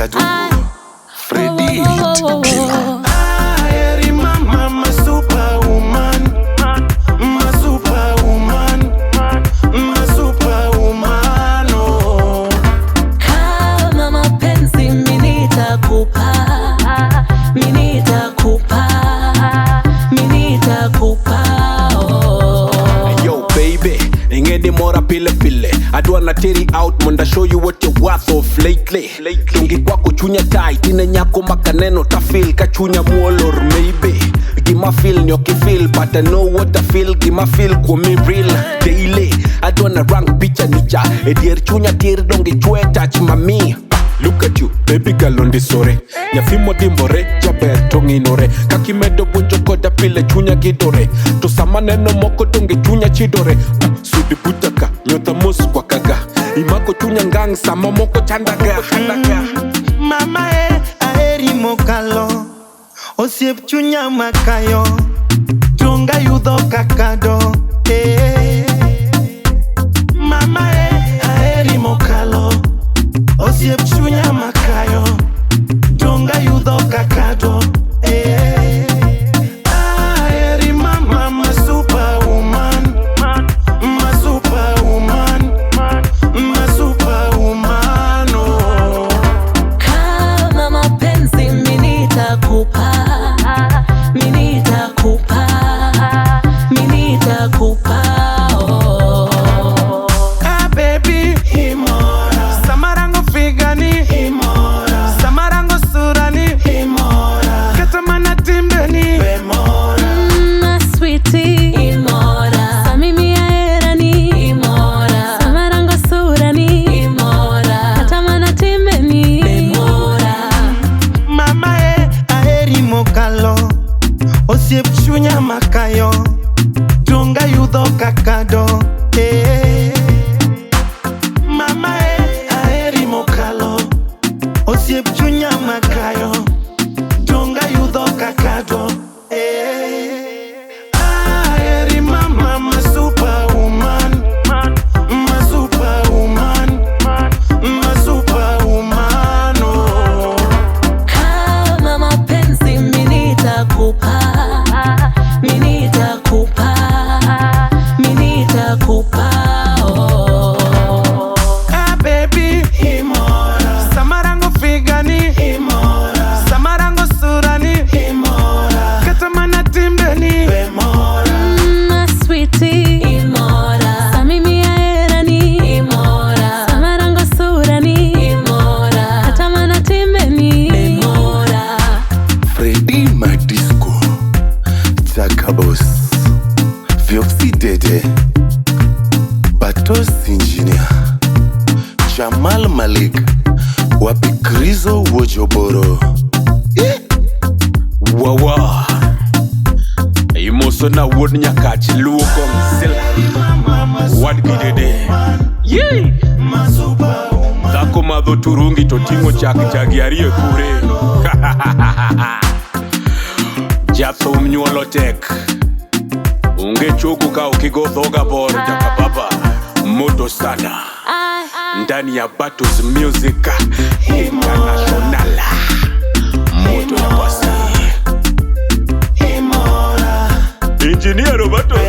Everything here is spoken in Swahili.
Jakadongo, Freddy Jakadongo. Eri mama, my superwoman, my superwoman, my superwoman. Oh. Kama mapenzi mimi nitakupa, mimi nitakupa, mimi nitakupa. Yo baby, ingeni mora pile pile. I do wanna tear it out, munda show you what you're worth of lately. Tungi kwa kuchunya tight, ine nyako makaneno ta feel kachunya muolor maybe. Gima feel nyoki feel, but I know what I feel. Gima feel kwa me real daily. I do wanna rank picha nicha, edier chunya tear dongi chwe touch mami. Look at you, baby girl on the sore. Nyafimo dimbore, jaber tonginore. Kakimedo bunjo koda pile chunya gidore. To samaneno moko dongi chunya chidore. Sudi butaka, nyota mus kwa kaga. Imako chunya ngang sama moko chandaga. Mama aeri mokalo, osiep chunya makayo, jonga yudo kakado. Mama aeri mokalo, osiep chunya makayo, jonga yudo kakado. Aeri mama, my superwoman, my superwoman, my superwoman. Oh. Kama mapenzi mimi nitakupa, mimi nitakupa, mimi nitakupa. Baby, Himora. Samarango figani, Himora. Samarango surani, Himora. Katamana timbeni, Bemora. My sweetie, Himora. Samimi aerani, Himora. Samarango surani, Himora. Katamana timbeni, Bemora. Mama aeri mokalo, osiep chunya makayo, jonga yudo kakado. Mama aeri mokalo, osiep chunya makayo, jonga yudo kakado. Aeri mama, my superwoman, my superwoman, my superwoman. Oh. Kama mapenzi mimi nitakupa, mimi nitakupa, mimi nitakupa. Baby, Himora. Samarango figani, Himora. Samarango surani, Himora. Katamana timbeni, Bemora. My sweetie, Himora. Samimi aerani, Himora. Samarango surani, Himora. Katamana timbeni, Bemora. Freddy Jakadongo, Vioxi Dede, Batos Engineer, Jamal Malik, Wapi Krizo Wojoboro. Wawa. Imoso na wod nyakachi luo kong sila. Wad gidede. Yee. Dhako madho turungi to tingo chak jagi arie kure. Jatho mnyuolo tek. Unge choku ka ukigo thoga bor jakababa. Moto sana. Ndani ya Batos Music International. Moto ya pasi. Engineer Batos.